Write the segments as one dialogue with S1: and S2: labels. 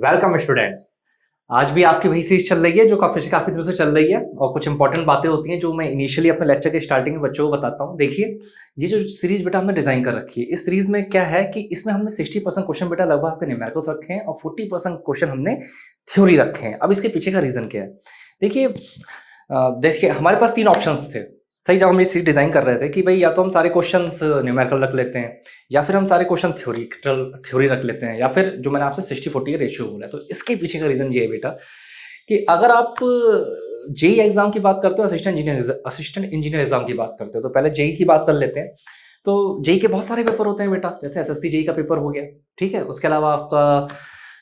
S1: Welcome students. आज भी आपकी वही सीरीज चल रही है जो काफी दिनों से चल रही है और कुछ इंपॉर्टेंट बातें होती हैं जो मैं इनिशियली अपने लेक्चर के स्टार्टिंग में बच्चों को बताता हूँ। देखिए, ये जो सीरीज बेटा हमने डिजाइन कर रखी है, इस सीरीज में क्या है कि इसमें हमने 60% क्वेश्चन बेटा लगभग आपके न्यूमेरिकल्स रखे हैं और 40% क्वेश्चन हमने थ्योरी रखे हैं। अब इसके पीछे का रीजन क्या है? देखिए हमारे पास 3 ऑप्शंस थे। सही, जब हम ये सीरीज डिजाइन कर रहे थे कि भाई या तो हम सारे क्वेश्चंस न्यूमेरिकल रख लेते हैं या फिर हम सारे क्वेश्चन थ्योरी रख लेते हैं या फिर जो मैंने आपसे 60-40 का रेशियो बोला है। तो इसके पीछे का रीजन ये है बेटा कि अगर आप जेई एग्जाम की बात करते हो, असिस्टेंट इंजीनियर एग्जाम की बात करते हो, तो पहले जेई की बात कर लेते हैं। तो जेई के बहुत सारे पेपर होते हैं बेटा, जैसे एसएससी जेई का पेपर हो गया, ठीक है। उसके अलावा आपका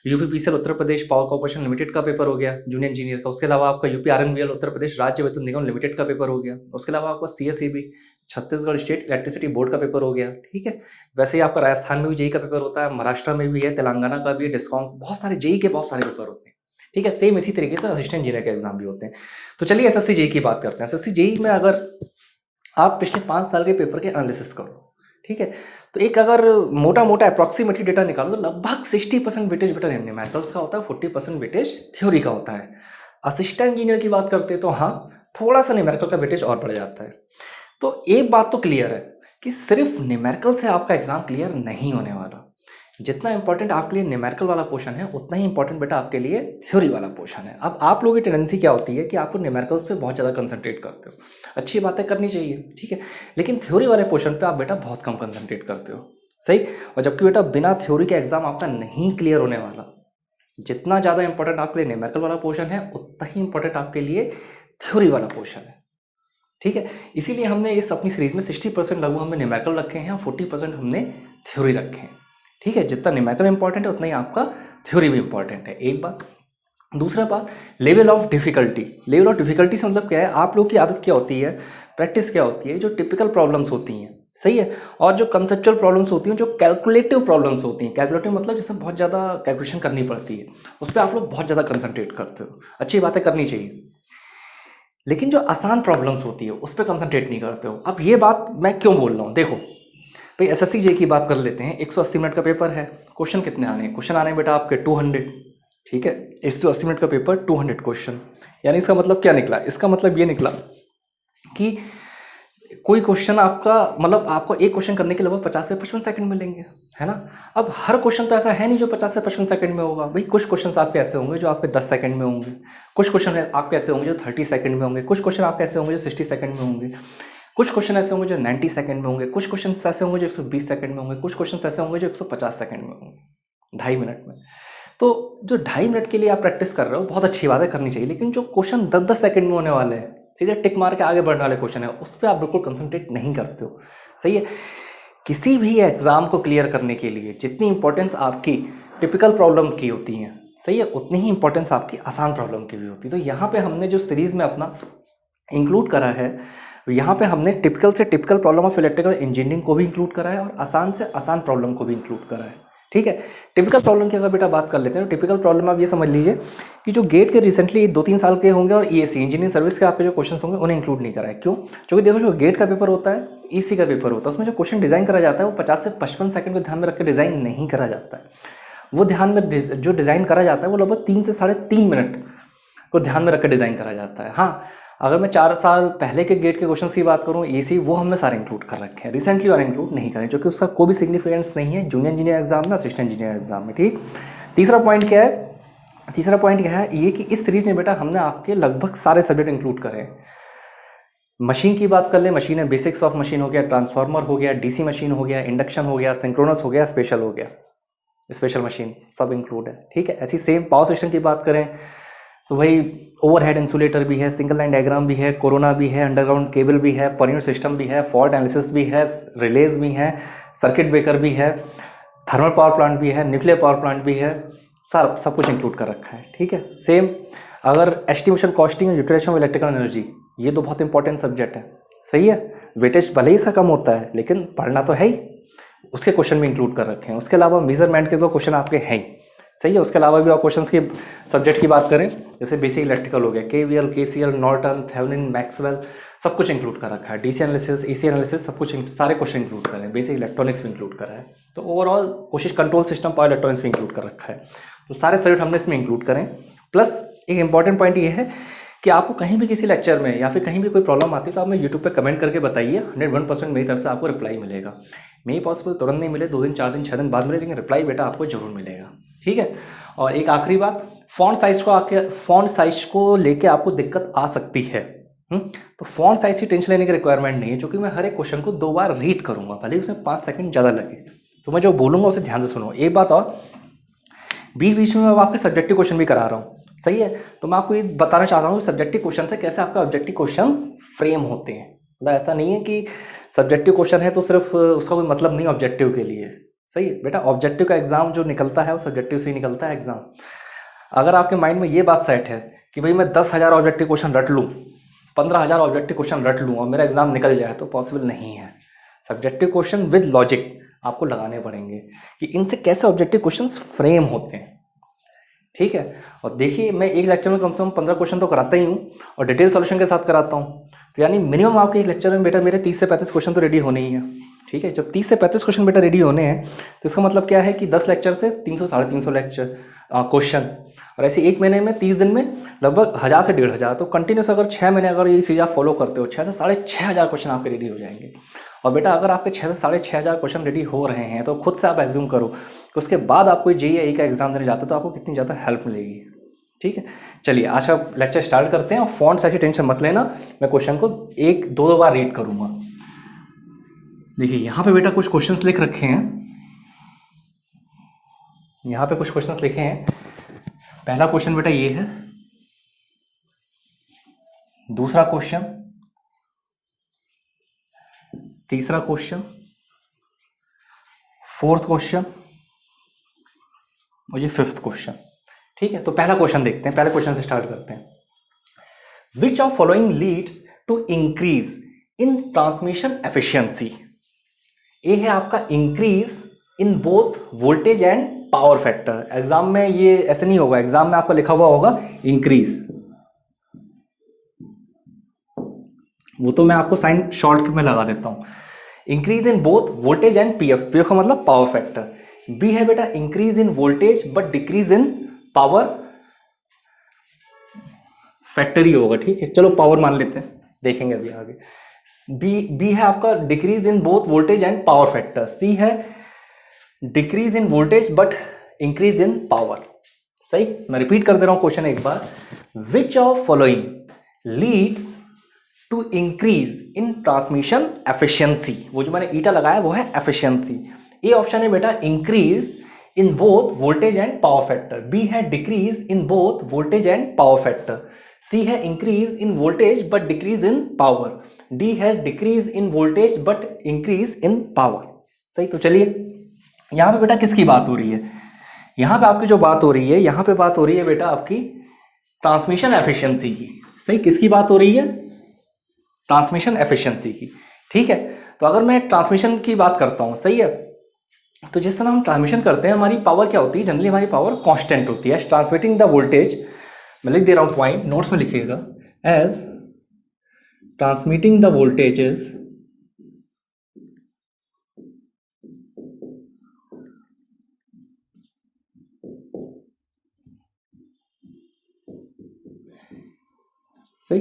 S1: UPPCL Uttar Pradesh power corporation limited का पेपर हो गया जूनियर इंजीनियर का। उसके अलावा आपका यूपी आरएनबीएल उत्तर प्रदेश राज्य विद्युत निगम लिमिटेड का पेपर हो गया। उसके अलावा आपका CSEB Chhattisgarh state electricity board का पेपर हो गया, ठीक है। वैसे ही आपका राजस्थान में भी जेई का पेपर होता है, महाराष्ट्र में भी है, तेलंगाना का भी है, डिस्कॉम, बहुत सारे जेई के बहुत सारे पेपर होते हैं, ठीक है। सेम इसी तरीके से असिस्टेंट इंजीनियर के एग्जाम भी होते हैं। तो चलिए एसएससी जेई की बात करते हैं। एसएससी जेई में अगर आप पिछले 5 साल के पेपर के एनालिसिस करो, ठीक है, तो एक अगर मोटा मोटा अप्रॉक्सीमेटली डेटा निकालो तो लगभग 60% वेटेज बेटा न्यूमेरिकल्स का होता है, 40% वेटेज थ्योरी का होता है। असिस्टेंट इंजीनियर की बात करते हैं तो हाँ, थोड़ा सा न्यूमेरिकल का वेटेज और बढ़ जाता है। तो एक बात तो क्लियर है कि सिर्फ न्यूमेरिकल से आपका एग्जाम क्लियर नहीं होने वाला। जितना इंपॉर्टेंट आपके लिए न्यूमेरिकल वाला पोर्शन है उतना ही इंपॉर्टेंट बेटा आपके लिए थ्योरी वाला पोर्शन है। अब आप लोगों की टेंडेंसी क्या होती है कि आप न्यूमेरिकल्स पे बहुत ज़्यादा कंसंट्रेट करते हो, अच्छी बातें करनी चाहिए, ठीक है, लेकिन थ्योरी वाले पोर्शन पे आप बेटा बहुत कम कंसंट्रेट करते हो, सही। और जबकि बेटा बिना थ्योरी के एग्जाम आपका नहीं क्लियर होने वाला। जितना ज़्यादा इंपॉर्टेंट आपके लिए न्यूमेरिकल वाला पोर्शन है उतना ही इंपॉर्टेंट आपके लिए थ्योरी वाला पोर्शन है, ठीक है। इसीलिए हमने इस अपनी सीरीज में 60% लगभग हमने न्यूमेरिकल रखे हैं और 40% हमने थ्योरी रखे हैं, ठीक है। जितना न्यूमेरिकल इंपॉर्टेंट है उतना ही आपका थ्योरी भी इंपॉर्टेंट है, एक बात। दूसरा बात, level of difficulty. Level of difficulty से मतलब क्या है, आप लोग की आदत क्या होती है, प्रैक्टिस क्या होती है, जो टिपिकल प्रॉब्लम्स होती हैं, सही है, और जो कंसेप्चुअल प्रॉब्लम्स होती हैं, जो कैलकुलेटिव प्रॉब्लम्स होती हैं। कैलकुलेटिव मतलब जिसमें बहुत ज़्यादा कैलकुलेशन करनी पड़ती है, उस पर आप लोग बहुत ज़्यादा कंसंट्रेट करते हो, अच्छी बातें करनी चाहिए। लेकिन जो आसान प्रॉब्लम्स होती है उस पर कंसंट्रेट नहीं करते हो। अब ये बात मैं क्यों बोल रहा हूँ, देखो भाई एसएससी जे की बात कर लेते हैं। 180 मिनट का पेपर है, क्वेश्चन कितने आने हैं? क्वेश्चन आने हैं बेटा आपके 200, ठीक है। 180 मिनट का पेपर, 200 क्वेश्चन, यानी इसका मतलब क्या निकला? इसका मतलब ये निकला कि कोई क्वेश्चन आपका, मतलब आपको एक क्वेश्चन करने के लगभग 50 से 55 सेकंड मिलेंगे, है ना। अब हर क्वेश्चन तो ऐसा है नहीं जो 50 से 55 सेकंड में होगा भाई। कुछ क्वेश्चन आपके ऐसे होंगे जो आपके 10 सेकंड में होंगे, कुछ क्वेश्चन आपके ऐसे होंगे जो 30 सेकंड में होंगे, कुछ क्वेश्चन आपके ऐसे होंगे जो 60 सेकंड में होंगे, कुछ क्वेश्चन ऐसे होंगे जो 90 सेकंड में होंगे, कुछ क्वेश्चन ऐसे होंगे जो 120 सेकंड में होंगे, कुछ क्वेश्चन ऐसे होंगे जो 150 सेकंड में होंगे, 2.5 मिनट में। तो जो 2.5 मिनट के लिए आप प्रैक्टिस कर रहे हो, बहुत अच्छी बात है, करनी चाहिए। लेकिन जो क्वेश्चन 10-10 सेकंड में होने वाले हैं, सीधे टिक मार के आगे बढ़ने वाले क्वेश्चन है, उस पर आप बिल्कुल कंसंट्रेट नहीं करते हो, सही है। किसी भी एग्जाम को क्लियर करने के लिए जितनी इंपॉर्टेंस आपकी टिपिकल प्रॉब्लम की होती है, सही है, उतनी ही इंपॉर्टेंस आपकी आसान प्रॉब्लम की भी होती है। तो यहाँ पे हमने जो सीरीज में अपना इंक्लूड करा है, यहाँ पे हमने टिपिकल से typical problem of electrical engineering को भी इंक्लूड करा है और आसान से आसान प्रॉब्लम को भी इंक्लूड करा है, ठीक है। टिपिकल प्रॉब्लम की अगर बेटा बात कर लेते हैं तो टिपिकल प्रॉब्लम आप ये समझ लीजिए कि जो गेट के रिसेंटली 2-3 साल के होंगे और ईएसी इंजीनियरिंग सर्विस के आपके जो क्वेश्चन होंगे उन्हें इंक्लूड नहीं करा है। क्यों? क्योंकि देखो जो गेट का पेपर होता है, ईसी का पेपर होता है, उसमें जो क्वेश्चन डिजाइन करा जाता है वो 50 से 55 सेकंड को ध्यान में रखकर डिजाइन नहीं करा जाता है। वो ध्यान में जो डिजाइन करा जाता है वो लगभग 3 से 3.5 मिनट को ध्यान में रखकर डिजाइन करा जाता है। हाँ, अगर मैं 4 साल पहले के गेट के क्वेश्चन की बात करूँ, ईसी, वो हमने सारे इंक्लूड कर रखे हैं, रिसेंटली और इंक्लूड नहीं करें, क्योंकि उसका कोई भी सिग्निफिकेंस नहीं है जूनियर इंजीनियर एग्जाम में, असिस्टेंट इंजीनियर एग्जाम में, ठीक। तीसरा पॉइंट क्या है ये कि इस सीरीज में बेटा हमने आपके लगभग सारे सब्जेक्ट इंक्लूड करे। मशीन की बात कर ले, मशीन है, बेसिक्स ऑफ मशीन हो गया, ट्रांसफार्मर हो गया, डीसी मशीन हो गया, इंडक्शन हो गया, सिंक्रोनस हो गया, स्पेशल हो गया, स्पेशल मशीन, सब इंक्लूड है, ठीक है। ऐसी सेम पावर स्टेशन की बात करें तो भाई ओवरहेड इंसुलेटर भी है, सिंगल लाइन डायग्राम भी है, कोरोना भी है, अंडरग्राउंड केबल भी है, पर यूनिट सिस्टम भी है, फॉल्ट एनालिसिस भी है, रिलेज भी है, सर्किट ब्रेकर भी है, थर्मल पावर प्लांट भी है, न्यूक्लियर पावर प्लांट भी है, सब कुछ इंक्लूड कर रखा है, ठीक है। सेम अगर estimation, costing, utilization of electrical energy, ये तो बहुत इंपॉर्टेंट सब्जेक्ट है, सही है। वेटेज भले ही इसका कम होता है लेकिन पढ़ना तो है ही, उसके क्वेश्चन भी इंक्लूड कर रखे हैं। उसके अलावा मेजरमेंट के तो क्वेश्चन आपके हैं ही, सही है। उसके अलावा भी और क्वेश्चंस की सब्जेक्ट की बात करें, जैसे बेसिक इलेक्ट्रिकल हो गया, KVL, KCL, Norton, Thevenin, Maxwell, सब कुछ इंक्लूड कर रखा है। डीसी एनालिसिस, एसी एनालिसिस, सब कुछ, सारे क्वेश्चन इंक्लूड कर रहे हैं। बेसिक इलेक्ट्रॉनिक्स भी इंक्लूड करा है। तो ओवरऑल कोशिश, कंट्रोल सिस्टम, पावर इलेक्ट्रॉनिक्स भी इंक्लूड कर रखा है। तो सारे सब्जेक्ट हमने इसमें इंक्लूड करें। प्लस एक इंपॉर्टेंट पॉइंट ये है कि आपको कहीं भी किसी लेक्चर में या फिर कहीं भी कोई प्रॉब्लम आती है तो आप मैं यूट्यूब पे कमेंट करके बताइए, 101% मेरी तरफ से आपको रिप्लाई मिलेगा। मे पॉसिबल तुरंत नहीं मिले, 2 दिन 4 दिन 6 दिन बाद मिले, लेकिन रिप्लाई बेटा आपको जरूर मिलेगा, ठीक है। और एक आखिरी बात, फॉन्ट साइज को लेके आपको दिक्कत आ सकती है। तो फॉन्ट साइज की टेंशन लेने की रिक्वायरमेंट नहीं है, क्योंकि मैं हर एक क्वेश्चन को 2 बार रीड करूंगा, भले ही उसमें 5 सेकंड ज़्यादा लगे। तो मैं जो बोलूँगा उसे ध्यान से सुनो। एक बात और, बीच बीच में मैं आपके सब्जेक्टिव क्वेश्चन भी करा रहा हूँ, सही है। तो मैं आपको ये बताना चाहता हूँ कि सब्जेक्टिव क्वेश्चन से कैसे आपका ऑब्जेक्टिव क्वेश्चन फ्रेम होते हैं। मतलब ऐसा नहीं है कि सब्जेक्टिव क्वेश्चन है तो सिर्फ उसका कोई मतलब नहीं ऑब्जेक्टिव के लिए, सही है बेटा। ऑब्जेक्टिव का एग्जाम जो निकलता है वो सब्जेक्टिव से ही निकलता है एग्जाम। अगर आपके माइंड में ये बात सेट है कि भाई मैं 10,000 ऑब्जेक्टिव क्वेश्चन रट लूँ, 15,000 ऑब्जेक्टिव क्वेश्चन रट लूँ और मेरा एग्जाम निकल जाए, तो पॉसिबल नहीं है। सब्जेक्टिव क्वेश्चन विद लॉजिक आपको लगाने पड़ेंगे कि इनसे कैसे ऑब्जेक्टिव क्वेश्चन फ्रेम होते हैं, ठीक है। और देखिए मैं एक लेक्चर में कम से कम 15 क्वेश्चन तो कराता ही हूँ और डिटेल सॉल्यूशन के साथ कराता हूँ। तो यानी मिनिमम आपके एक लेक्चर में बेटा मेरे 30 से 35 क्वेश्चन तो रेडी होने ही है, ठीक है। जब 30 से 35 क्वेश्चन बेटा रेडी होने हैं तो इसका मतलब क्या है कि 10 लेक्चर से 300 साढ़े 300 लेक्चर क्वेश्चन, और ऐसे एक महीने में 30 दिन में लगभग 1000 से 1500। तो कंटिन्यूस अगर 6 महीने अगर ये चीज़ आप फॉलो करते हो, 6 से साढ़े 6,000 क्वेश्चन आपके रेडी हो जाएंगे। और बेटा अगर आपके 6 से साढ़े 6,000 क्वेश्चन रेडी हो रहे हैं तो खुद से आप एज्यूम करो कि उसके बाद आप कोई JEE का एग्जाम देने जाते हो तो आपको कितनी ज़्यादा हेल्प मिलेगी, ठीक है। चलिए आज का लेक्चर स्टार्ट करते हैं। और फॉन्ट ऐसी टेंशन मत लेना, मैं क्वेश्चन को 1-2 बार रीड करूंगा। देखिए यहाँ पे बेटा कुछ क्वेश्चंस लिख रखे हैं, यहाँ पे कुछ क्वेश्चंस लिखे हैं। पहला क्वेश्चन बेटा ये है, दूसरा क्वेश्चन, तीसरा क्वेश्चन, फोर्थ क्वेश्चन और ये फिफ्थ क्वेश्चन, ठीक है। तो पहला क्वेश्चन देखते हैं, पहले क्वेश्चन से स्टार्ट करते हैं। Which of following leads to increase in transmission efficiency. A है आपका increase in both voltage and power factor. Exam में ये ऐसे नहीं होगा, एग्जाम में आपका लिखा हुआ होगा इंक्रीज, वो तो मैं आपको साइन शॉर्ट में लगा देता हूं। Increase in both voltage and PF, PF का मतलब पावर फैक्टर। बी है बेटा increase in voltage but decrease in power factor ही होगा, ठीक है। चलो पावर मान लेते हैं, देखेंगे अभी आगे। बी है आपका decrease in both voltage and power factor. C है decrease in voltage but increase in power. सही, मैं रिपीट कर दे रहा हूं क्वेश्चन एक बार। Which of following leads to increase in transmission efficiency. वो जो मैंने ईटा लगाया वो है एफिशिएंसी। ए ऑप्शन है बेटा increase in both voltage and power factor. B है decrease in both voltage and power factor. C है increase in voltage but decrease in power. D है decrease in voltage but increase in power. सही, तो चलिए यहां पे बेटा किसकी बात हो रही है। यहां पे आपकी जो बात हो रही है, यहां पे बात हो रही है बेटा आपकी ट्रांसमिशन एफिशिएंसी की। सही, किसकी बात हो रही है, ट्रांसमिशन एफिशिएंसी की, ठीक है। तो अगर मैं ट्रांसमिशन की बात करता हूं, सही है, तो जिस समय हम ट्रांसमिशन करते हैं हमारी पावर क्या होती है, जनरली हमारी पावर कांस्टेंट होती है। ट्रांसमिटिंग द वोल्टेज, मैं लिख दे रहा हूं पॉइंट, नोट्स में लिखिएगा, एज ट्रांसमिटिंग द वोल्टेजेस सही।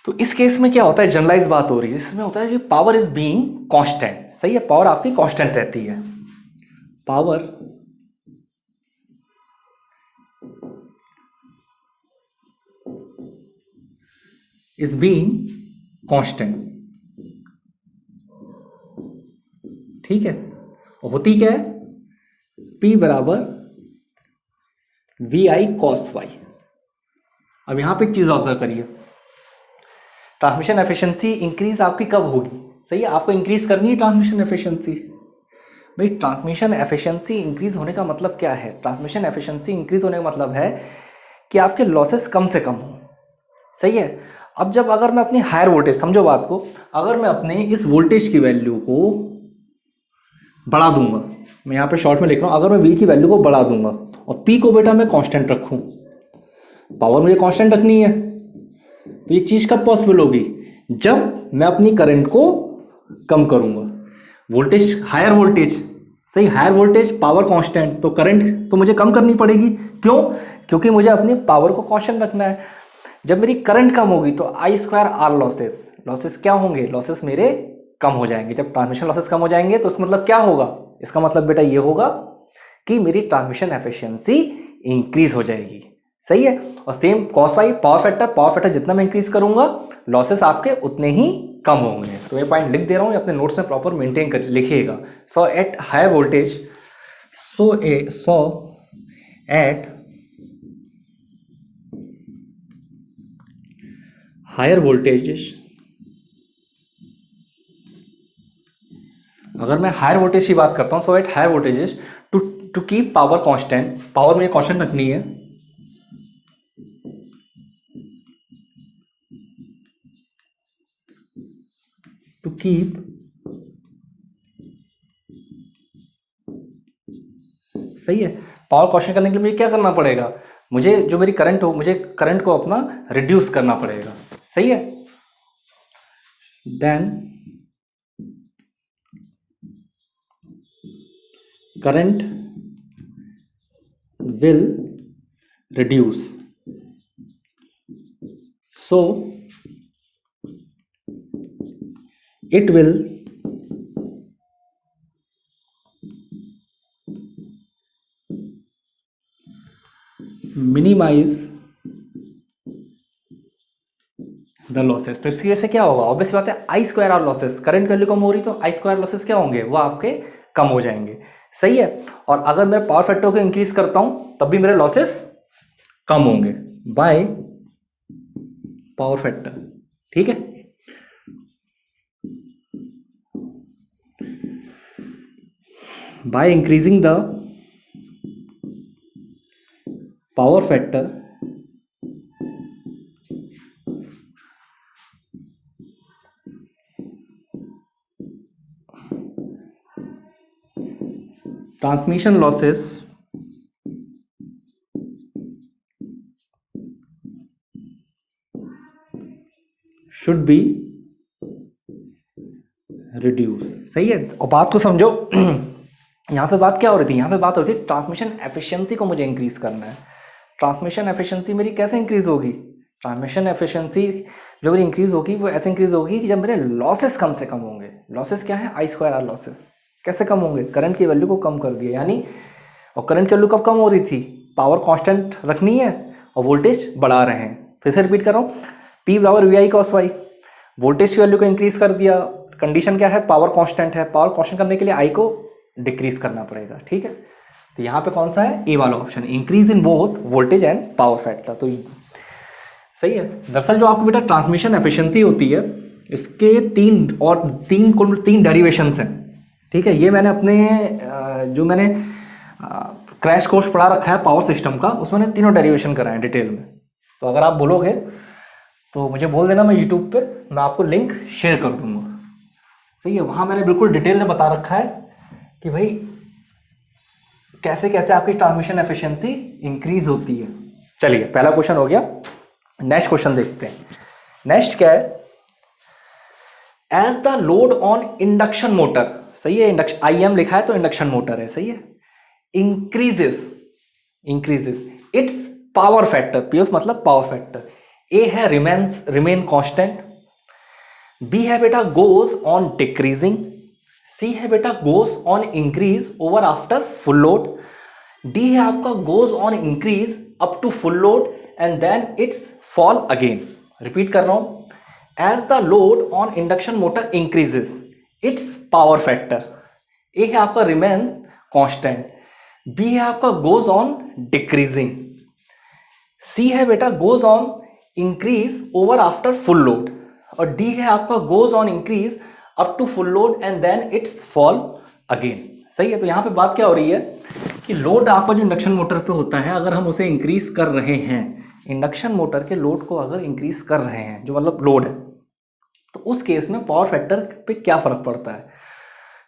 S1: तो इस केस में क्या होता है, जनरलाइज बात हो रही है, इसमें होता है कि पावर इज बीइंग कांस्टेंट। सही है, पावर आपकी कांस्टेंट रहती है। पावर इज बीइंग कांस्टेंट, ठीक है। होती क्या है, P बराबर VI cos Y। अब यहां पे एक चीज ऑब्जर्व करिए, ट्रांसमिशन एफिशिएंसी इंक्रीज आपकी कब होगी। सही है, आपको इंक्रीज करनी है ट्रांसमिशन एफिशिएंसी। भाई ट्रांसमिशन एफिशिएंसी इंक्रीज होने का मतलब क्या है, ट्रांसमिशन एफिशिएंसी इंक्रीज होने का मतलब है कि आपके लॉसेस कम से कम हो। सही है, अब जब अगर मैं अपनी हायर वोल्टेज, समझो बात को, अगर मैं अपने इस वोल्टेज की वैल्यू को बढ़ा दूंगा, मैं यहाँ पे शॉर्ट में लिख रहा हूँ, अगर मैं V की वैल्यू को बढ़ा दूंगा और P को बेटा मैं कांस्टेंट रखूं, पावर मुझे कांस्टेंट रखनी है, तो ये चीज कब पॉसिबल होगी, जब मैं अपनी करंट को कम करूंगा। वोल्टेज, हायर वोल्टेज, सही, हायर वोल्टेज पावर कांस्टेंट, तो करंट तो मुझे कम करनी पड़ेगी। क्यों? क्योंकि मुझे अपनी पावर को कांस्टेंट रखना है। जब मेरी करंट कम होगी तो आई स्क्वायर आर लॉसेस, लॉसेस क्या होंगे, लॉसेस मेरे कम हो जाएंगे। जब ट्रांसमिशन लॉसेस कम हो जाएंगे तो इसका मतलब क्या होगा, इसका मतलब बेटा ये होगा कि मेरी ट्रांसमिशन एफिशिएंसी इंक्रीज हो जाएगी। सही है। और same cos phi power factor जितना मैं इंक्रीज करूंगा लॉसेस आपके उतने ही कम होंगे। तो ये पॉइंट लिख दे रहा हूँ, अपने नोट्स में प्रॉपर मेंटेन कर लिखिएगा। So at higher voltage, so at higher voltage, अगर मैं हायर वोल्टेज की बात करता हूँ, so at higher voltages to keep power constant, power मुझे कांस्टेंट रखनी है, टू कीप, सही है, पावर कांस्टेंट करने के लिए मुझे क्या करना पड़ेगा, मुझे जो मेरी करंट हो, मुझे करंट को अपना रिड्यूस करना पड़ेगा। सही है। Then current will reduce, so it will minimize the losses. तो इसकी वजह से क्या होगा, ऑब्वियस बात है, I square R losses, current value कम हो रही तो आई स्क्वायर लॉसेस क्या होंगे, वो आपके कम हो जाएंगे। सही है। और अगर मैं पावर फैक्टर को इंक्रीज करता हूं तब भी मेरे लॉसेस कम होंगे बाय पावर फैक्टर। ठीक है। By increasing the power factor, transmission losses should be reduced। सही है। और बात को समझो, यहाँ पे बात क्या हो रही थी, यहाँ पे बात हो रही थी ट्रांसमिशन एफिशिएंसी को मुझे इंक्रीज करना है। ट्रांसमिशन एफिशिएंसी मेरी कैसे इंक्रीज होगी, ट्रांसमिशन एफिशिएंसी जो मेरी इंक्रीज होगी वो ऐसे इंक्रीज होगी कि जब मेरे लॉसेस कम से कम होंगे। लॉसेस क्या है, आई स्क्वायर आर लॉसेस। कैसे कम होंगे, करंट की वैल्यू को कम कर दिया यानी, और करंट की वैल्यू कब कम हो रही थी, पावर कांस्टेंट रखनी है और वोल्टेज बढ़ा रहे हैं। फिर से रिपीट कर रहा हूँ, P बराबर V I cos phi, voltage की वैल्यू को इंक्रीज कर दिया, कंडीशन क्या है, पावर कांस्टेंट है, पावर कांस्टेंट करने के लिए आई को डिक्रीज करना पड़ेगा। ठीक है। तो यहाँ पे कौन सा है, ए वाला option, increase in both voltage and power factor. तो सही है। दरअसल जो आपको बेटा ट्रांसमिशन एफिशिएंसी होती है, इसके तीन डेरिवेशंस हैं। ठीक है। ये मैंने अपने जो मैंने क्रैश कोर्स पढ़ा रखा है पावर सिस्टम का, उसमें मैंने तीनों डेरिवेशन कराए हैं डिटेल में। तो अगर आप बोलोगे तो मुझे बोल देना, मैं यूट्यूब पे मैं आपको लिंक शेयर कर दूंगा। सही है। वहाँ मैंने बिल्कुल डिटेल में बता रखा है कि भाई कैसे कैसे आपकी ट्रांसमिशन एफिशिएंसी इंक्रीज होती है। चलिए, पहला क्वेश्चन हो गया। नेक्स्ट क्वेश्चन देखते हैं। नेक्स्ट क्या है, as the load on induction motor, सही है, इंडक्शन IM लिखा है तो इंडक्शन मोटर है। सही है। Increases its power factor, PF मतलब पावर फैक्टर। ए है रिमेन कांस्टेंट, बी है बेटा गोज ऑन डिक्रीजिंग, सी है बेटा goes on increase over after full load, D है आपका goes on increase up to full load and then it's fall again. Repeat कर रहा हूं, as the load on induction motor increases its power factor. A है आपका remain constant, B है आपका goes on decreasing, C है बेटा goes on increase over after full load, और डी है आपका goes on increase up to full load and then it's fall again. सही है। तो यहां पे बात क्या हो रही है कि लोड आपका जो इंडक्शन मोटर पे होता है, अगर हम उसे इंक्रीज कर रहे हैं, इंडक्शन मोटर के लोड को अगर इंक्रीज कर रहे हैं, जो मतलब लोड है, तो उस केस में पावर फैक्टर पे क्या फर्क पड़ता है,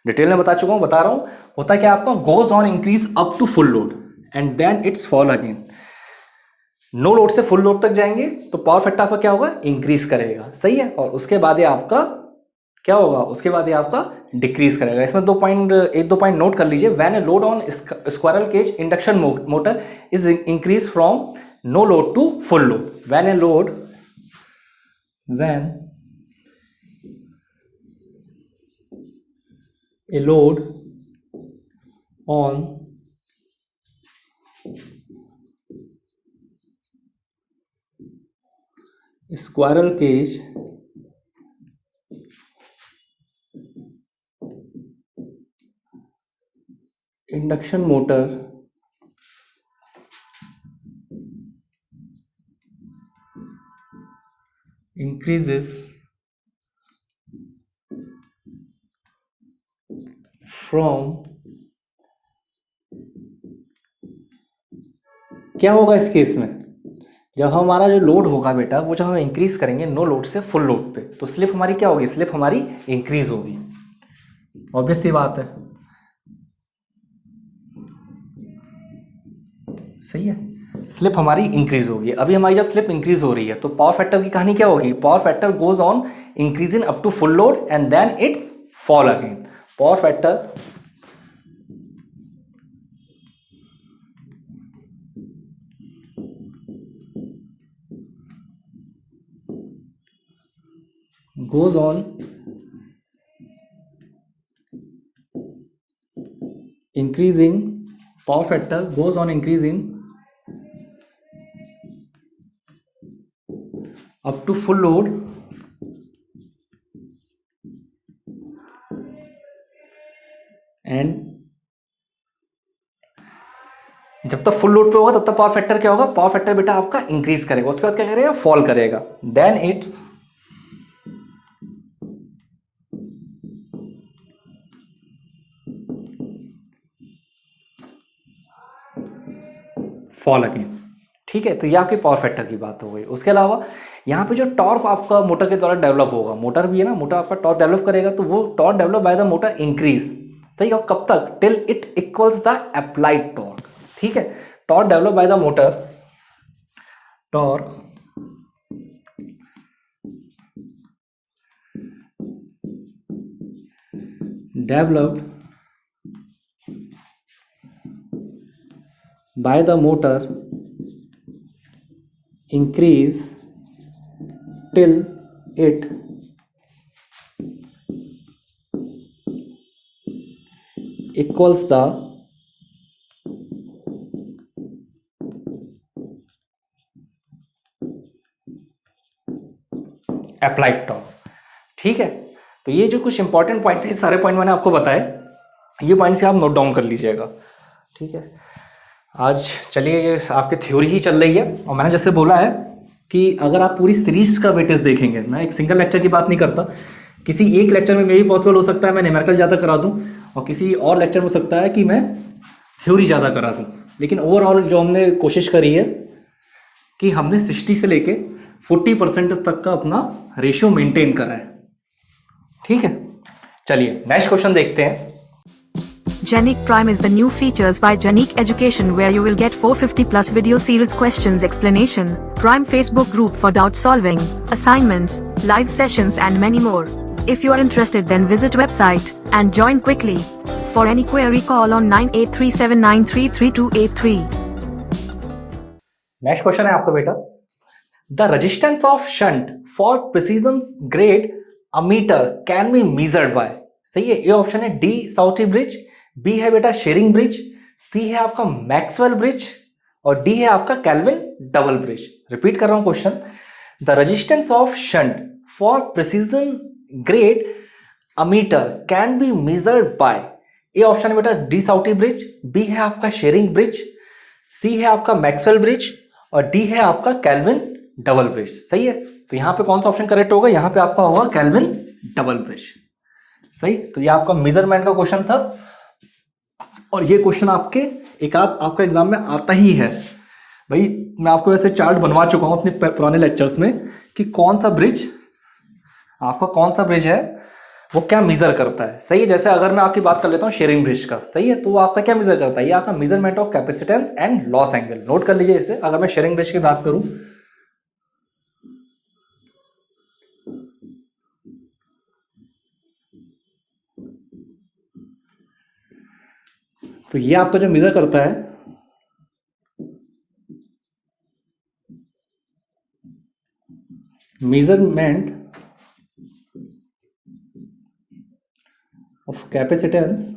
S1: डिटेल में बता चुका हूं, बता रहा हूं। होता क्या आपका, goes on increase up to full load and then it's fall again. No load से फुल लोड तक जाएंगे तो पावर फैक्टर आपका क्या होगा, इंक्रीज करेगा। सही है। और उसके बाद ये आपका क्या होगा, उसके बाद ये आपका डिक्रीज करेगा। इसमें एक दो पॉइंट नोट कर लीजिए। When a load on squirrel cage induction motor is increase from no load to full load. When a load on squirrel cage induction motor increases from, क्या होगा इस केस में, जब हमारा जो लोड होगा बेटा वो जब हम इंक्रीज करेंगे नो लोड से फुल लोड पे, तो स्लिप हमारी क्या होगी, स्लिप हमारी इंक्रीज होगी। ऑब्वियस सी बात है, सही है, स्लिप हमारी इंक्रीज होगी। अभी हमारी जब स्लिप इंक्रीज हो रही है तो पावर फैक्टर की कहानी क्या होगी, power factor goes on increasing up to full load and then it's fall again. Power factor goes on increasing, power factor goes on increasing up to full load and जब तक full load पे होगा तब तक power factor क्या होगा, power factor बेटा आपका इंक्रीज करेगा, उसके बाद क्या करेगा, फॉल करेगा। Then it's fall again. ठीक है, तो ये आपकी पावर फैक्टर की बात हो गई। उसके अलावा यहाँ पे जो टॉर्क आपका मोटर के द्वारा डेवलप होगा, मोटर भी है ना, मोटर आपका टॉर्क डेवलप करेगा, तो वो torque develop by the motor increase, सही है, कब तक, till it equals the applied torque. ठीक है, torque develop by the motor, torque developed by the motor increase till it equals the applied torque। ठीक है, तो ये जो कुछ इंपॉर्टेंट पॉइंट थे, सारे पॉइंट मैंने आपको बताए, ये पॉइंट्स आप नोट डाउन कर लीजिएगा। ठीक है, आज चलिए ये आपकी थ्योरी ही चल रही है, और मैंने जैसे बोला है कि अगर आप पूरी सीरीज का वेटेज देखेंगे, मैं एक सिंगल लेक्चर की बात नहीं करता, किसी एक लेक्चर में मे भी पॉसिबल हो सकता है मैं न्यूमेरिकल ज़्यादा करा दूं, और किसी और लेक्चर में हो सकता है कि मैं थ्योरी ज़्यादा करा दूं, लेकिन ओवरऑल जो हमने कोशिश करी है कि हमने 60 से लेके 40% तक का अपना रेशियो मेंटेन करा है। ठीक है, चलिए नेक्स्ट क्वेश्चन देखते हैं।
S2: Genic Prime is the new features by Genic Education where you will get 450 plus video series questions explanation, Prime Facebook group for doubt solving, assignments, live sessions and many more. If you are interested then visit website and join quickly. For any query call on 9837933283.
S1: Next question है आपका बेटा, the resistance of shunt for precision grade ammeter can be measured by. सही है, ये option है D Southee bridge, B है बेटा Tshering bridge, सी है आपका मैक्सवेल ब्रिज, और डी है आपका केल्विन डबल ब्रिज। रिपीट कर रहा हूं question, the resistance of shunt for precision grade ammeter can be measured by. A option है बेटा डी साउथी ब्रिज, बी है आपका शेरिंग ब्रिज, सी है आपका मैक्सवेल ब्रिज, और डी है आपका केल्विन डबल ब्रिज। सही है, तो यहां पे कौन सा ऑप्शन करेक्ट होगा, यहां पे आपका होगा केल्विन डबल ब्रिज। सही, तो ये आपका मेजरमेंट का क्वेश्चन था, और ये क्वेश्चन आपके आपका एग्जाम में आता ही है भाई। मैं आपको वैसे चार्ट बनवा चुका हूं अपने पुराने लेक्चर्स में कि कौन सा ब्रिज है वो क्या मेजर करता है। सही है, जैसे अगर मैं आपकी बात कर लेता हूं शेयरिंग ब्रिज का, सही है, तो वो आपका क्या मेजर करता है, ये आपका measurement of capacitance and loss angle. Note कर लीजिए इसे। अगर मैं शेयरिंग ब्रिज की बात करूं, तो ये आपका जो मेजर करता है measurement of capacitance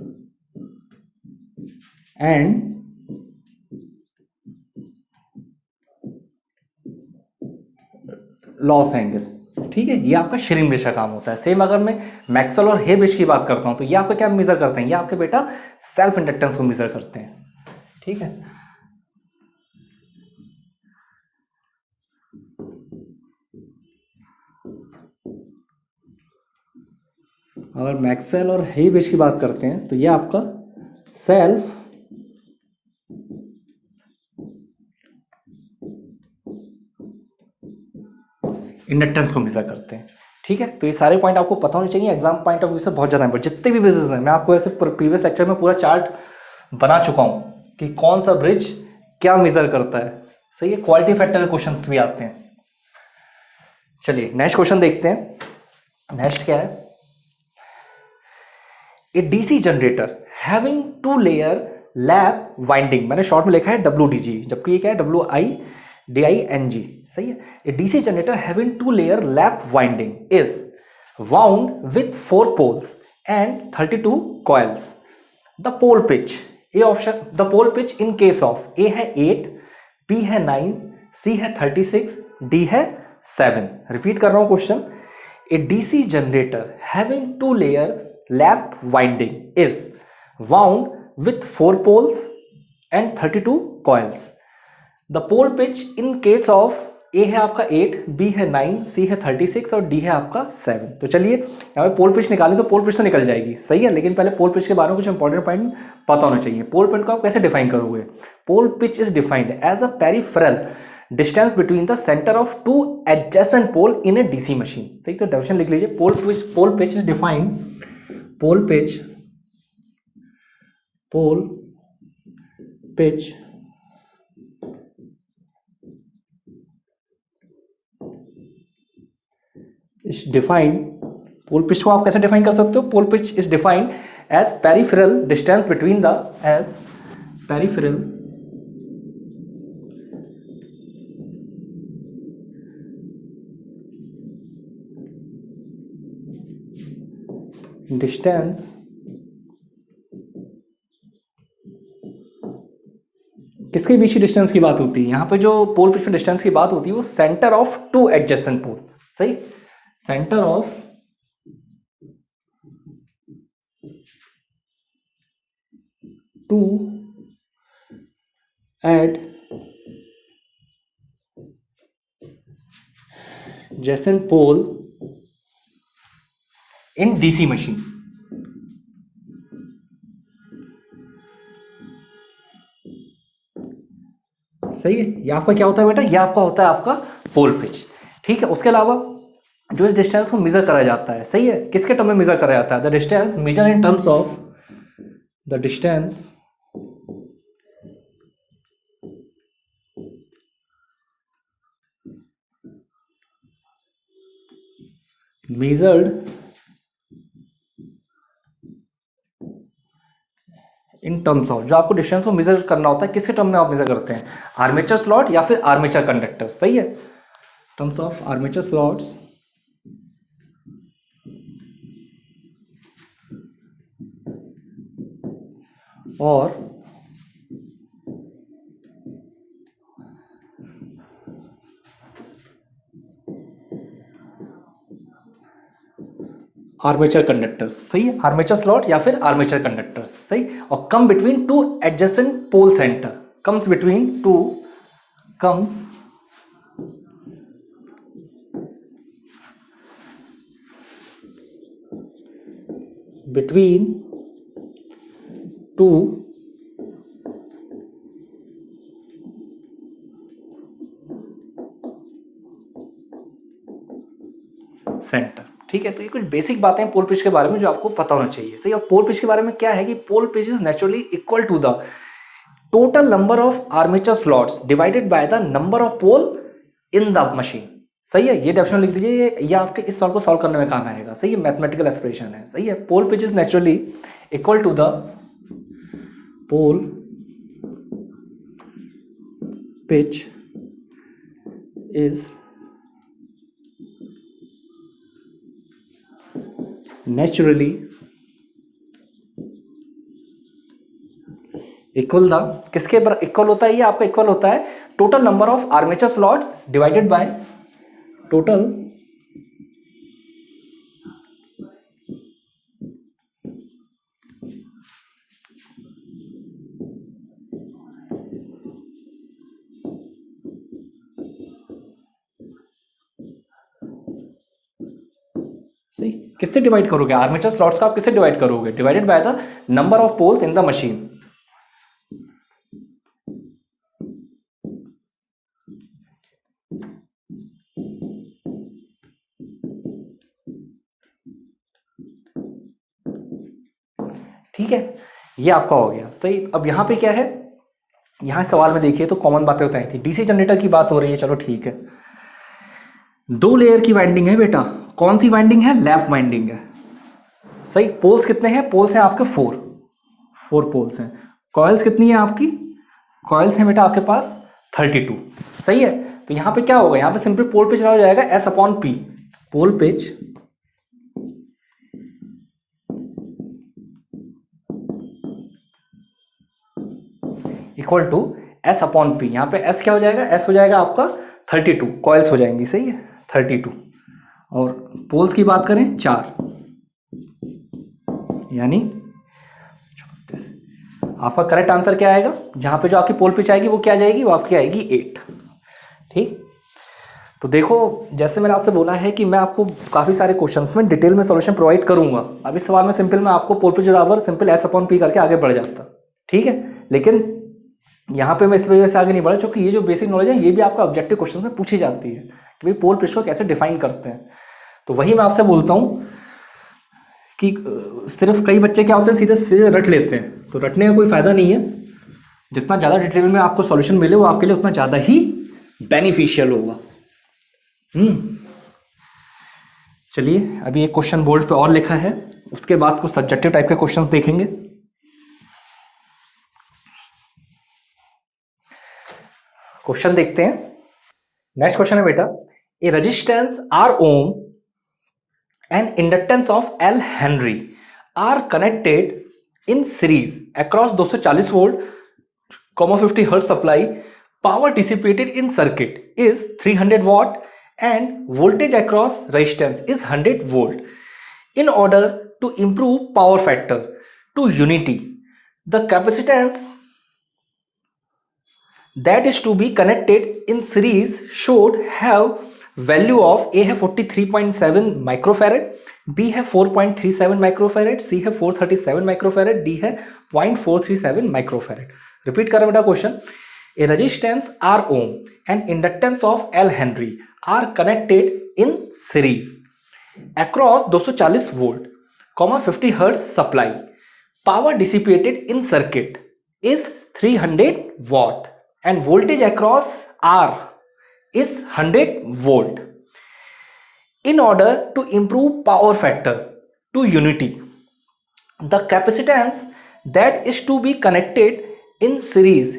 S1: and loss angle, ठीक है। ये आपका श्रिम्ब्रिज का काम होता है। सेम अगर मैं मैक्सवेल और हेब्रिज की बात करता हूं तो ये आपका क्या मेजर करते हैं, ये आपके बेटा सेल्फ इंडक्टेंस को मेजर करते हैं, ठीक है। अगर मैक्सवेल और हेब्रिज की बात करते हैं तो ये आपका सेल्फ इंडक्टेंस को मेजर करते हैं, ठीक है। तो ये सारे पॉइंट आपको पता होने चाहिए, एग्जाम पॉइंट ऑफ व्यू से बहुत ज़्यादा इंपॉर्टेंट। जितने भी ब्रिजेस हैं, मैं आपको ऐसे प्रीवियस लेक्चर में पूरा चार्ट बना चुका हूँ कि कौन सा ब्रिज क्या मेजर करता है, सही है। क्वालिटी फैक्टर के क्वेश्चंस भी आते हैं। चलिए नेक्स्ट क्वेश्चन देखते हैं। नेक्स्ट क्या है, a DC generator having 2 layer lap winding, मैंने शॉर्ट में लिखा है WDG, जबकि ये क्या है WIDING, सही है। A DC generator having 2 layer lap winding is wound with 4 poles and 32 coils. The pole pitch, A option, the pole pitch in case of A है 8, B है 9, C है 36, D है 7। रिपीट कर रहा हूं question. A DC generator having 2 layer lap winding is wound with 4 poles and 32 coils. The pole pitch in case of A है आपका 8, B है 9, C है 36 और D है आपका 7। तो चलिए यहाँ पे पोल पिच निकालें तो पोल पिच तो निकल जाएगी, सही है। लेकिन पहले पोल पिच के बारे में कुछ इंपॉर्टेंट पॉइंट पता होना चाहिए। पोल पिच को आप कैसे डिफाइन करोगे? Pole pitch is defined as a peripheral distance between the centre of 2 adjacent pole in a DC machine, सही। तो डेफिनेशन लिख लीजिए। Pole pitch is defined, pole pitch is defined, pole pitch को आप कैसे डिफाइन कर सकते हो? Pole pitch is defined as peripheral distance between the, as peripheral distance किसके बीच की डिस्टेंस की बात होती है? यहां पे जो पोल पिच में डिस्टेंस की बात होती है वो सेंटर ऑफ 2 एडजेसेंट पोल, सही। Centre of 2 adjacent pole in DC machine, सही है। ये आपका क्या होता है बेटा? ये आपका होता है आपका पोल पिच, ठीक है। उसके अलावा जो इस डिस्टेंस को मेजर करा जाता है, सही है, किसके टर्म में मेजर करा जाता है? The distance measure in terms of, the distance measured in terms of, जो आपको डिस्टेंस को मेजर करना होता है किसके टर्म में आप मेजर करते हैं? आर्मेचर स्लॉट या फिर आर्मेचर कंडक्टर, सही है। टर्म्स ऑफ आर्मेचर स्लॉट्स और आर्मेचर कंडक्टर्स, सही है। आर्मेचर स्लॉट या फिर आर्मेचर कंडक्टर्स, सही। और come between 2 adjacent pole centre, comes between 2, comes between 2 centre, ठीक है। तो ये कुछ बेसिक बातें पोल पिच के बारे में जो आपको पता होना चाहिए, सही। और पोल पिच के बारे में क्या है कि pole pitch is naturally equal to the total number of armature slots divided by the number of pole in the machine, सही है। ये डेफिनेशन लिख दीजिए, ये आपके इस सवाल को सॉल्व करने में काम आएगा, सही है। मैथमेटिकल एक्सप्रेशन है, सही है। Pole pitch is naturally equal to the pole pitch is naturally equal the किसके इक्वल होता है? ये आपका इक्वल होता है total number of armature slots divided by total सही। किससे डिवाइड करोगे? आर्मेचर स्लॉट्स का आप किससे डिवाइड करोगे? Divided by the number of poles in the machine. ठीक है, ये आपका हो गया सही। अब यहां पे क्या है, यहां सवाल में देखिए तो कॉमन बातें बताई थी। डीसी जनरेटर की बात हो रही है, चलो ठीक है। 2 लेयर की वाइंडिंग है बेटा। कौन सी वाइंडिंग है? लैप वाइंडिंग है। सही। पोल्स कितने हैं? पोल्स हैं आपके 4 पोल्स हैं। कॉइल्स कितनी है आपकी? कॉइल्स हैं बेटा आपके पास 32। सही है। तो यहां पे क्या होगा? यहां पे सिंपल पोल पिच हो जाएगा S/P। Pole pitch equal to S/P। यहां पे S क्या हो जाएगा? S हो जाएगा आपका 32। कॉइल्स हो जाएंगी, सही है, 32। और पोल्स की बात करें 4, यानी 34। आपका करेक्ट आंसर क्या आएगा? जहां पे जो आपकी पोल पिच आएगी वो क्या जाएगी? वो आपकी आएगी 8। ठीक। तो देखो, जैसे मैंने आपसे बोला है कि मैं आपको काफ़ी सारे क्वेश्चंस में डिटेल में सॉल्यूशन प्रोवाइड करूंगा। अब इस सवाल में सिंपल मैं आपको पोल पिच बराबर सिंपल S/P करके आगे बढ़ जाता। ठीक है, लेकिन यहाँ पे मैं इस वजह से आगे नहीं बढ़ा क्योंकि ये जो बेसिक नॉलेज है ये भी आपका ऑब्जेक्टिव क्वेश्चन में पूछी जाती है कि भाई पोल पिच को कैसे डिफाइन करते हैं। तो वही मैं आपसे बोलता हूँ कि सिर्फ कई बच्चे क्या होते हैं, सीधे सीधे रट लेते हैं। तो रटने का कोई फायदा नहीं है। जितना ज़्यादा डिटेल में आपको सॉल्यूशन मिले वो आपके लिए उतना ज़्यादा ही बेनिफिशियल होगा। चलिए, अभी एक क्वेश्चन बोर्ड पे और लिखा है, उसके बाद कुछ सब्जेक्टिव टाइप के क्वेश्चंस देखेंगे। क्वेश्चन देखते हैं। नेक्स्ट क्वेश्चन है बेटा, ए resistance R ohm and inductance of L Henry are connected in series across 240 volt, 50 hertz supply. Power dissipated in circuit is 300 watt and voltage across resistance is 100 volt. In order to improve power factor to unity, the capacitance that is to be connected in series should have value of A है 43.7 microfarad, B है 4.37 microfarad, C है 437 microfarad, D है 0.437 microfarad. Repeat कर रहा बेटा question. A resistance R ohm and inductance of L Henry are connected in series across 240 volt, 50 hertz supply. Power dissipated in circuit is 300 watt and voltage across R is 100 volt. In order to improve power factor to unity, the capacitance that is to be connected in series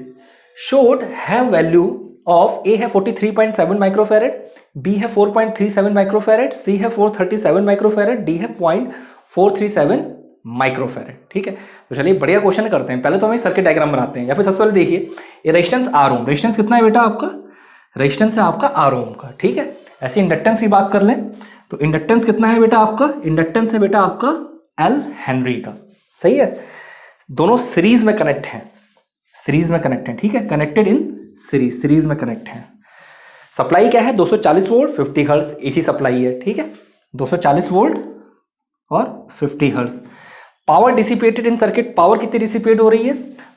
S1: should have value of A है 43.7 microfarad, B है 4.37 microfarad, C है 437 microfarad, D है 0.437 microfarad. ठीक है, तो चलिए बढ़िया question करते हैं। पहले तो हम सर्किट डायग्राम बनाते हैं, या फिर सबसे पहले देखिए ये रेजिस्टेंस R ओम। रेजिस्टेंस कितना है बेटा आपका? रेजिस्टेंस है आपका R ओम का। ठीक है, ऐसे इंडक्टेंस की बात कर लें तो इंडक्टेंस कितना है बेटा आपका? इंडक्टेंस है बेटा आपका L हेनरी का। सही है, दोनों सीरीज में कनेक्ट हैं, सीरीज में कनेक्ट हैं। ठीक है, कनेक्टेड इन सीरीज, सीरीज में कनेक्ट हैं। सप्लाई क्या है? 240 वोल्ट 50 हर्ट्ज एसी सप्लाई है। ठीक है, 240 वोल्ट और 50 hertz. Power dissipated in circuit, power कितनी डिसिपेट हो रही है?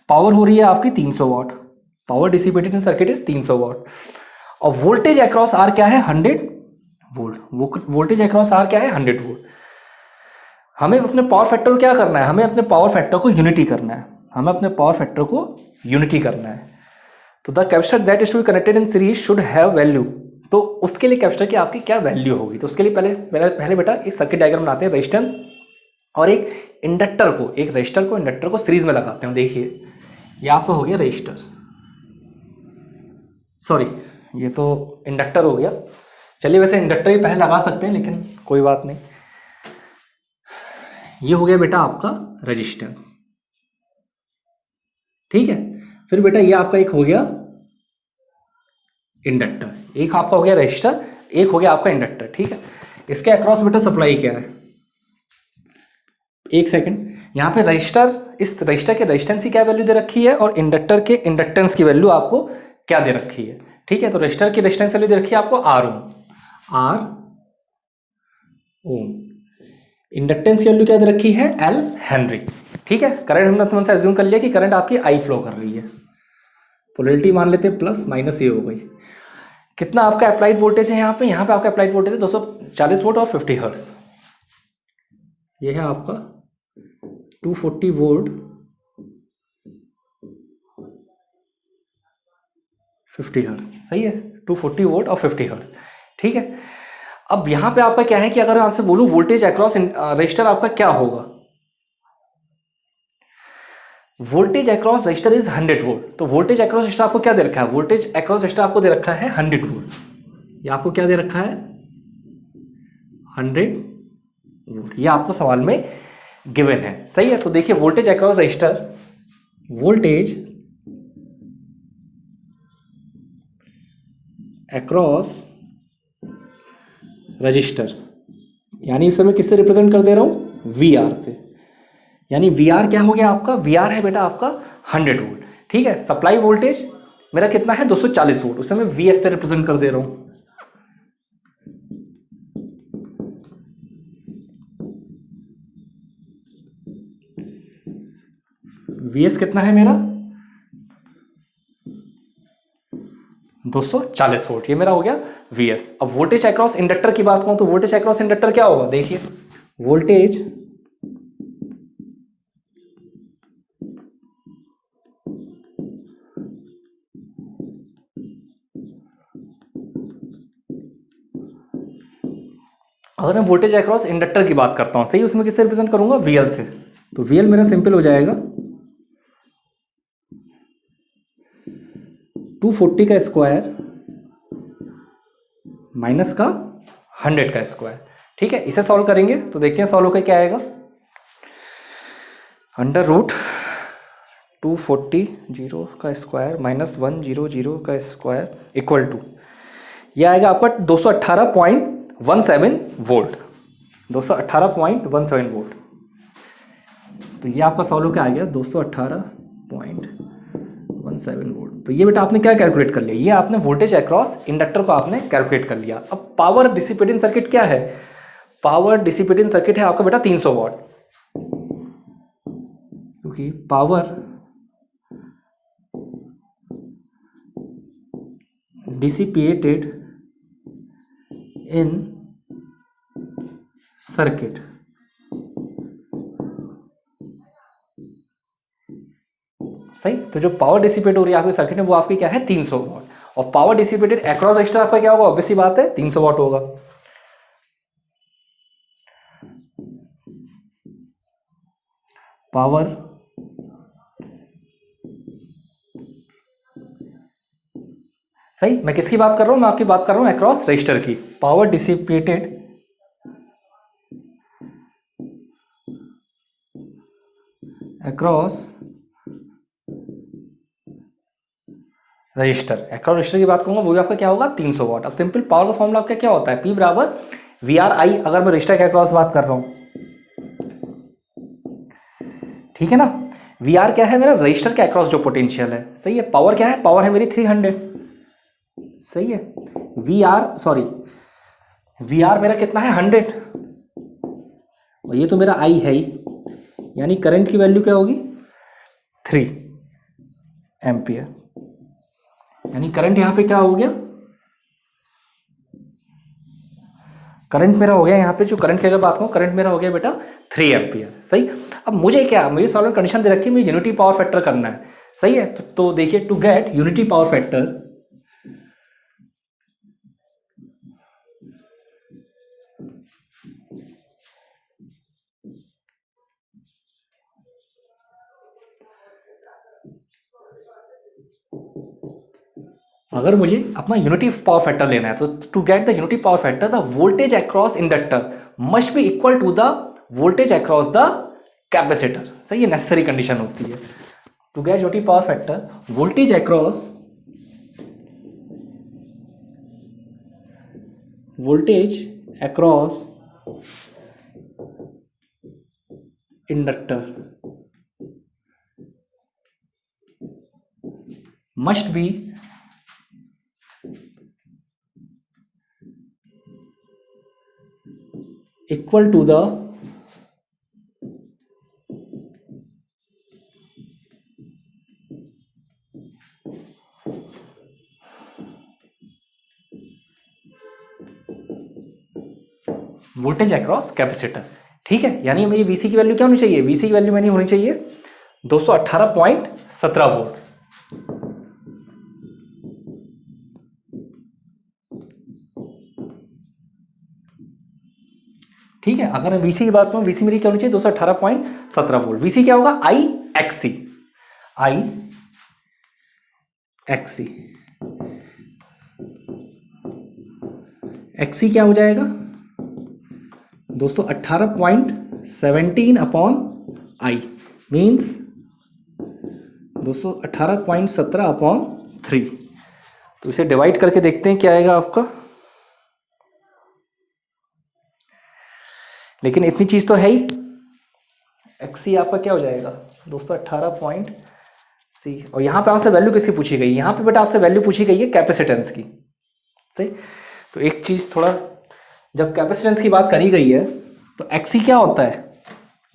S1: पावर हो रही है आपकी 300 watt. Power dissipated in circuit is 300 watt. और वोल्टेज अक्रॉस आर क्या है? 100 वोल्ट। वोल्टेज अक्रॉस आर क्या है? 100 वोल्ट। हमें अपने पावर फैक्टर को क्या करना है? हमें अपने पावर फैक्टर को यूनिटी करना है। हमें अपने पावर फैक्टर को यूनिटी करना है। तो the capacitor that is to be connected in series should have value. तो उसके लिए कैपेसिटर की आपकी क्या वैल्यू होगी? तो उसके लिए पहले बेटा एक सर्किट डायग्राम बनाते हैं। रेजिस्टेंस और एक इंडक्टर को, एक रेजिस्टर को इंडक्टर को सीरीज में लगाते हैं। देखिए ये आपका हो गया रजिस्टर, सॉरी ये तो इंडक्टर हो गया। चलिए वैसे इंडक्टर ही पहले लगा सकते हैं, लेकिन कोई बात नहीं। ये हो गया बेटा आपका रजिस्टर, ठीक है। फिर बेटा ये आपका एक हो गया इंडक्टर, एक आपका हो गया रजिस्टर, एक हो गया आपका इंडक्टर, ठीक है। इसके अक्रॉस बेटा सप्लाई क्या है, एक सेकंड, यहाँ पे रजिस्टर, इस रजिस्टर के रेजिस्टेंस की क्या वैल्यू दे रखी है और इंडक्टर के इंडक्टेंस की वैल्यू आपको क्या दे रखी है, ठीक है। तो रजिस्टर की रेजिस्टेंस वैल्यू दे रखी है आपको R ohm, R ohm. Inductance की वैल्यू क्या दे रखी है, एल हेनरी, ठीक है। करंट हमने तुमसे एज्यूम कर लिया कि करंट आपकी आई फ्लो कर रही है, पोलैरिटी मान लेते हैं प्लस माइनस, ये हो गई। कितना आपका अप्लाइड वोल्टेज है यहाँ पे आपका अप्लाइड वोल्टेज है 240 वोल्ट और 50 हर्ट्ज। ये है आपका 240 वोल्ट 50 हर्ट्ज, सही है, 240 वोल्ट और 50 हर्ट्ज, ठीक है। अब यहाँ पे आपका क्या है कि अगर आपसे बोलूं वोल्टेज अक्रॉस रजिस्टर आपका क्या होगा, voltage across register is 100 volt. तो वोल्टेज अक्रॉस रजिस्टर आपको क्या दे रखा है, वोल्टेज अक्रॉस रजिस्टर आपको दे रखा है 100 वोल्ट। ये आपको क्या दे रखा है, 100 वोल्ट, ये आपको सवाल में गिवन है, सही है। तो देखिए voltage across register, voltage across register, यानी इसे मैं किससे रिप्रेजेंट कर दे रहा हूं, वी आर से। यानी वी आर क्या हो गया आपका, वी आर है बेटा आपका 100 वोल्ट, ठीक है। सप्लाई वोल्टेज मेरा कितना है 240 वोल्ट, उसे मैं वी एस से रिप्रेजेंट कर दे रहा हूं। वी एस कितना है मेरा 240 वोल्ट, ये मेरा हो गया वी एस। अब वोल्टेज अक्रॉस इंडक्टर की बात करूं तो वोल्टेज अक्रॉस इंडक्टर क्या होगा, देखिए वोल्टेज अगर मैं वोल्टेज अक्रॉस इंडक्टर की बात करता हूं, सही, उसमें किससे रिप्रेजेंट करूंगा, वीएल से। तो वीएल मेरा सिंपल हो जाएगा 240 का स्क्वायर माइनस का 100 का स्क्वायर, ठीक है। इसे सॉल्व करेंगे तो देखते हैं सॉल्व होकर क्या आएगा, अंडर रूट 240 जीरो का स्क्वायर माइनस 100 का स्क्वायर इक्वल टू, यह आएगा आपका 218.17 वोल्ट, 218.17 वोल्ट। तो ये आपका सॉल्व होकर आ गया 218.17 वोल्ट। तो ये बेटा आपने क्या कैलकुलेट कर लिया, ये आपने वोल्टेज अक्रॉस इंडक्टर को आपने कैलकुलेट कर लिया। अब पावर डिसिपेटिंग सर्किट क्या है, पावर डिसिपेटिंग सर्किट है आपका बेटा 300 वॉट, क्योंकि पावर डिसिपेटेड इन सर्किट, सही। तो जो पावर डिसिपेट हो रही है आपके सर्किट में वो आपकी क्या है 300 वॉट, और पावर डिसिपेटेड अक्रॉस रजिस्टर आपका क्या होगा, ऑब्वियस सी बात है 300 वॉट होगा। पावर सही, मैं किसकी बात कर रहा हूं, मैं आपकी बात कर रहा हूं अक्रॉस रजिस्टर की। Power dissipated across register, across register की बात करूंगा वो भी आपका क्या होगा 300 वॉट। अब सिंपल पावर का फॉर्मूला आपका क्या होता है, P बराबर वी आर आई, अगर मैं रजिस्टर के अक्रॉस बात कर रहा हूं, ठीक है ना। वी आर क्या है मेरा रजिस्टर के अक्रॉस जो पोटेंशियल है, सही है। पावर क्या है, पावर है मेरी 300, सही है। V R sorry V R मेरा कितना है 100, और ये तो मेरा आई है ही, यानी करंट की वैल्यू क्या होगी 3 एम्पियर, यानी करंट यहां पे क्या हो गया, करंट मेरा हो गया यहाँ पे, जो करंट की अगर बात करूँ करंट मेरा हो गया बेटा 3 एम्पियर, सही। अब मुझे क्या, मुझे सॉल्व कंडीशन दे रखी है, मुझे यूनिटी पावर फैक्टर करना है, सही है। तो देखिए to get unity power factor, अगर मुझे अपना यूनिटी पावर फैक्टर लेना है तो to get the unity power factor the voltage across inductor must be equal to the voltage across the capacitor. सही, ये नेसेसरी कंडीशन होती है। To get unity power factor voltage across inductor must be equal to the voltage across capacitor. ठीक है, यानी मेरी VC की value क्या होनी चाहिए? VC की वैल्यू मैंने होनी चाहिए 218.17 वोल्ट। ठीक है, अगर मैं VC की बात करूं, VC मेरी क्या होनी चाहिए? 218.17 वोल्ट। VC क्या होगा? IXC। XC क्या हो जाएगा? 218.17 अपॉन I मीन्स 218.17 अपॉन 3। तो इसे डिवाइड करके देखते हैं क्या आएगा आपका। लेकिन इतनी चीज तो है ही, XC आपका क्या हो जाएगा? 218 और यहां पे आपसे वैल्यू किसकी पूछी गई? यहां पे बेटा आपसे वैल्यू पूछी गई है कैपेसिटेंस की। सही, तो एक चीज थोड़ा, जब कैपेसिटेंस की बात करी गई है तो XC क्या होता है?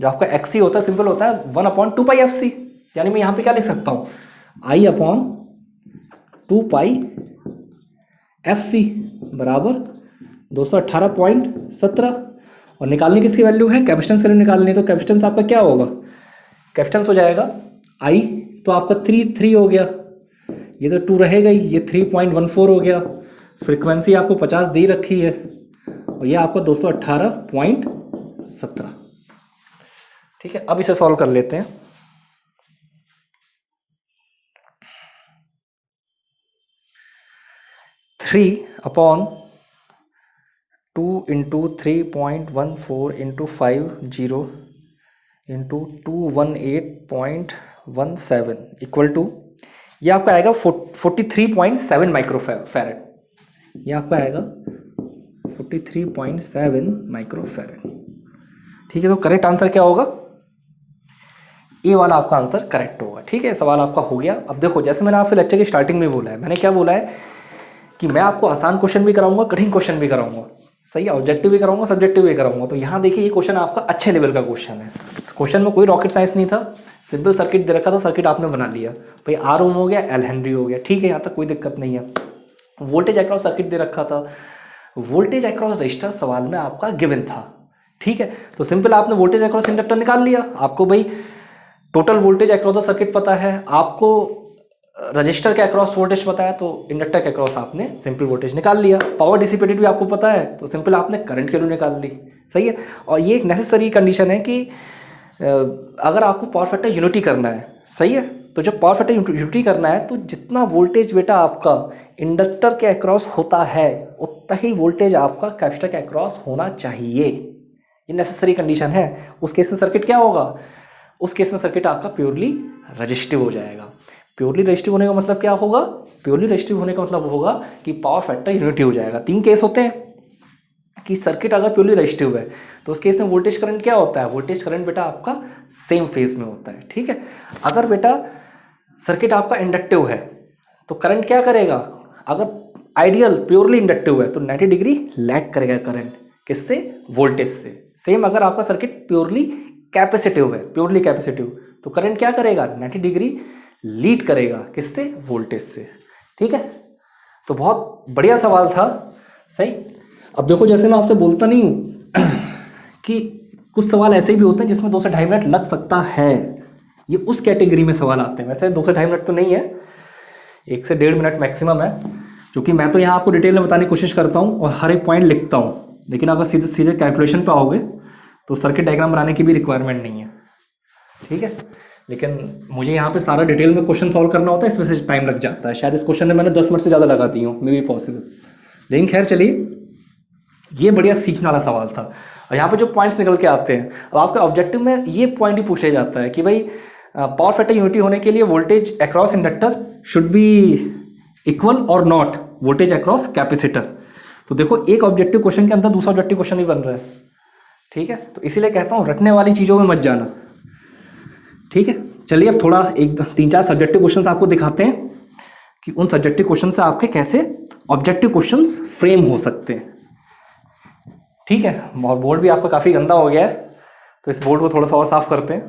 S1: जो आपका XC होता है सिंपल होता है 1/2πfc। यानी मैं यहां पे क्या लिख सकता हूं? I/2πfc बराबर 218.17। और निकालने किसकी वैल्यू है? कैपेसिटेंस वैल्यू निकालनी। तो कैपेसिटेंस आपका क्या होगा? कैपेसिटेंस हो जाएगा I तो आपका 3 हो गया, ये तो 2 रहेगा ही, ये 3.14 हो गया। फ्रीक्वेंसी आपको 50 दे रखी है और ये आपका 218.17। ठीक है, अब इसे सॉल्व कर लेते हैं। Three upon 2 into 3.14 into 50 into 218.17 equal to, ये आपका आएगा 43.7 माइक्रोफैरड। ये आपका आएगा 43.7 माइक्रोफैरड। ठीक है, तो करेक्ट आंसर क्या होगा? ए वाला आपका आंसर करेक्ट होगा। ठीक है, सवाल आपका हो गया। अब देखो, जैसे मैंने आपसे लेक्चर की स्टार्टिंग में बोला है, मैंने क्या बोला है कि मैं आपको आसान क्वेश्चन भी कराऊंगा, कठिन क्वेश्चन भी कराऊंगा। सही है, ऑब्जेक्टिव भी कराऊंगा, सब्जेक्टिव भी कराऊंगा। तो यहाँ देखिए, ये क्वेश्चन आपका अच्छे लेवल का क्वेश्चन है। इस क्वेश्चन में कोई रॉकेट साइंस नहीं था, सिंपल सर्किट दे रखा था, सर्किट आपने बना लिया। भाई R ओम हो गया, L हेनरी हो गया। ठीक है, यहाँ तक कोई दिक्कत नहीं है। वोल्टेज अक्रॉस सर्किट दे रखा था, वोल्टेज अक्रॉस रजिस्टर सवाल में आपका गिवन था। ठीक है, तो सिंपल आपने वोल्टेज अक्रॉस इंडक्टर निकाल लिया। आपको भाई total voltage across the circuit पता है, आपको रजिस्टर के अक्रॉस वोल्टेज पता है, तो इंडक्टर के अक्रॉस आपने सिंपल वोल्टेज निकाल लिया। पावर डिसिपेटेड भी आपको पता है, तो सिंपल आपने करंट की वैल्यू निकाल ली। सही है, और ये एक नेसेसरी कंडीशन है कि अगर आपको पावर फैक्टर यूनिटी करना है, सही है, तो जब पावर फैक्टर यूनिटी करना है तो जितना वोल्टेज बेटा आपका इंडक्टर के अक्रॉस होता है उतना ही वोल्टेज आपका कैपेसिटर के अक्रॉस होना चाहिए। ये नेसेसरी कंडीशन है। उस केस में सर्किट क्या होगा? उस केस में सर्किट आपका प्योरली रजिस्टिव हो जाएगा। प्योरली रजिस्टिव होने का मतलब क्या होगा? प्योरली रजिस्टिव होने का मतलब होगा कि पावर फैक्टर यूनिटी हो जाएगा। 3 केस होते हैं कि सर्किट अगर प्योरली रजिस्टिव है तो उस केस में वोल्टेज करंट क्या होता है? वोल्टेज करंट बेटा आपका सेम फेज में होता है। ठीक है, अगर बेटा सर्किट आपका इंडक्टिव है तो करंट क्या करेगा? अगर आइडियल प्योरली इंडक्टिव है तो 90 डिग्री लैग करेगा करंट, किससे? वोल्टेज से। सेम अगर आपका सर्किट प्योरली कैपेसिटिव है, प्योरली कैपेसिटिव, तो करंट क्या करेगा? 90 डिग्री लीड करेगा, किससे? वोल्टेज से। ठीक है, तो बहुत बढ़िया सवाल था। सही, अब देखो, जैसे मैं आपसे बोलता नहीं हूं कि कुछ सवाल ऐसे भी होते हैं जिसमें 2 से 2.5 मिनट लग सकता है, ये उस कैटेगरी में सवाल आते हैं। वैसे 2 से 2.5 मिनट तो नहीं है, 1 से 1.5 मिनट मैक्सिमम है, क्योंकि मैं तो यहाँ आपको डिटेल में बताने की कोशिश करता हूँ और हर एक पॉइंट लिखता हूँ। लेकिन अगर सीधे सीधे कैलकुलेशन पे आओगे तो सर्किट डायग्राम बनाने की भी रिक्वायरमेंट नहीं है। ठीक है, लेकिन मुझे यहाँ पे सारा डिटेल में क्वेश्चन सॉल्व करना होता है, इसमें से टाइम लग जाता है। शायद इस क्वेश्चन में मैंने 10 मिनट से ज़्यादा लगा दी हूँ, मे बी पॉसिबल। लेकिन खैर चलिए, ये बढ़िया सीखने वाला सवाल था। और यहाँ पे जो पॉइंट्स निकल के आते हैं, अब आपके ऑब्जेक्टिव में ये पॉइंट ही पूछा जाता है कि भाई पावर फैक्टर यूनिटी होने के लिए voltage across inductor should be equal और नॉट वोल्टेज अक्रॉस कैपेसिटर। तो देखो, एक ऑब्जेक्टिव क्वेश्चन के अंदर दूसरा ऑब्जेक्टिव क्वेश्चन भी बन रहा है, ठीक है। तो इसीलिए कहता हूँ रटने वाली चीज़ों में मत जाना, ठीक है। चलिए अब थोड़ा 3-4 सब्जेक्टिव क्वेश्चंस आपको दिखाते हैं कि उन सब्जेक्टिव क्वेश्चन से आपके कैसे ऑब्जेक्टिव क्वेश्चंस फ्रेम हो सकते हैं, ठीक है। और बोर्ड भी आपका काफ़ी गंदा हो गया है, तो इस बोर्ड को थोड़ा सा और साफ करते हैं।